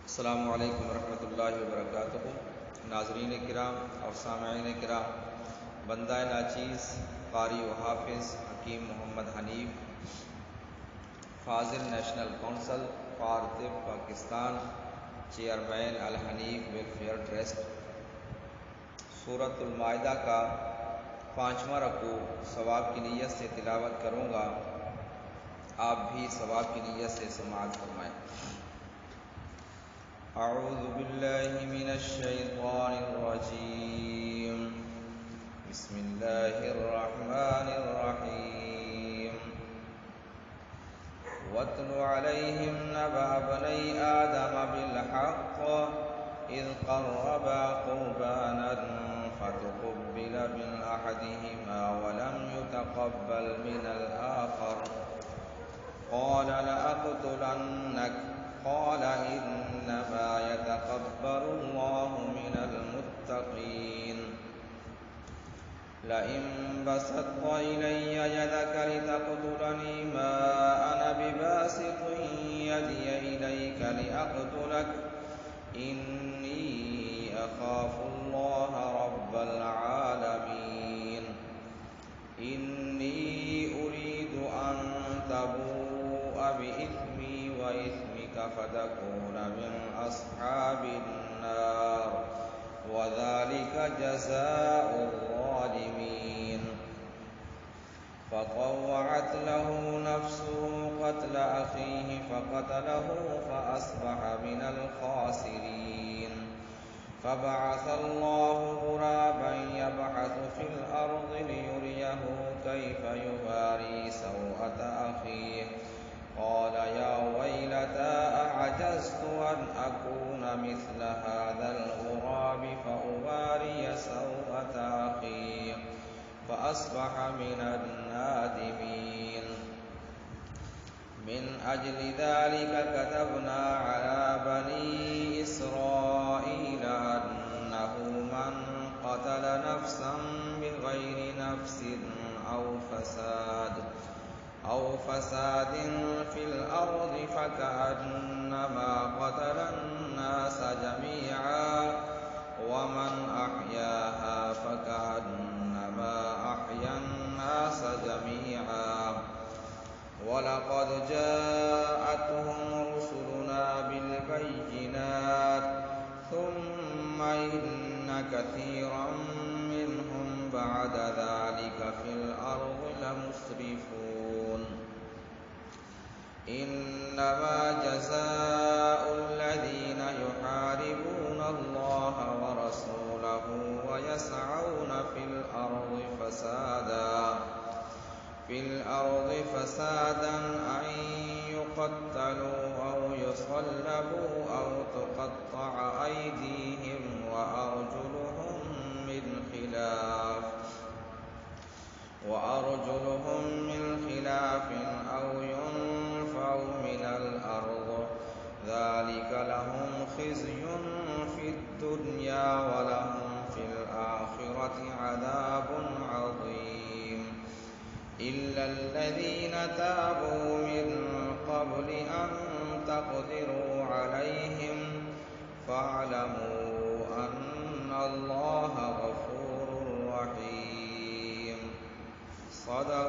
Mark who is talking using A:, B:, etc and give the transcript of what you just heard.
A: السلام علیکم ورحمۃ اللہ وبرکاتہ۔ ناظرین کرام اور سامعین کرام، بندہ ناچیز قاری و حافظ حکیم محمد حنیف، فاضل نیشنل کونسل فار طب پاکستان، چیئرمین الحنیف ویلفیئر ٹرسٹ، سورۃ المائدہ کا 5واں رکوع ثواب کی نیت سے تلاوت کروں گا، آپ بھی ثواب کی نیت سے سماعت فرمائیں۔ اعوذ باللہ من الشیطان الرجیم، بسم اللہ الرحمن الرحیم۔ واتل علیہم نبأ ابنی آدم بالحق اذ قربا قربانا فتقبل من احدہما ولم يتقبل من الآخر قال لأقتلنک قال انما يتقبل الله من المتقين لئن بسطت إلي يدك لتقتلني ما أنا بباسط يدي إليك لأقتلك إني أخاف الله رب العالمين إني أريد أن تبوء بإثمي وإثمك فتكون من أصحاب النار وذلك جزاء الظالمين فطوعت له نفسه قتل أخيه فقتله فأصبح من الخاسرين فبعث الله غرابا يبحث في الأرض ليريه كيف يواري سوءة أخيه قال يا ويلتى أعجزت أن أكون مثل هذا الغراب فأواري سوءة أخي فأصبح من النادمين من أجل ذلك كتبنا على بني إسرائيل أنه من قتل نفسا بغير نفس أو فساد في الأرض فكأنما قتل الناس جميعا ومن أحياها فكأنما أحيا الناس جميعا ولقد جاءتهم رسلنا بالبينات ثم إن كثيرا منهم بعد ذلك في الأرض لمسرفون إنما جزاء الذين يحاربون الله ورسوله ويسعون في الأرض فسادا أن يقتلوا أو يصلبوا أو تقطع أيديهم وأرجلهم من خلاف أو ينفوا من الأرض ذلك لهم خزي في الدنيا ولهم في الآخرة عذاب عظيم إلا الذين تابوا من قبل أن تقدروا عليهم فاعلموا أن الله غفور رحيم صدق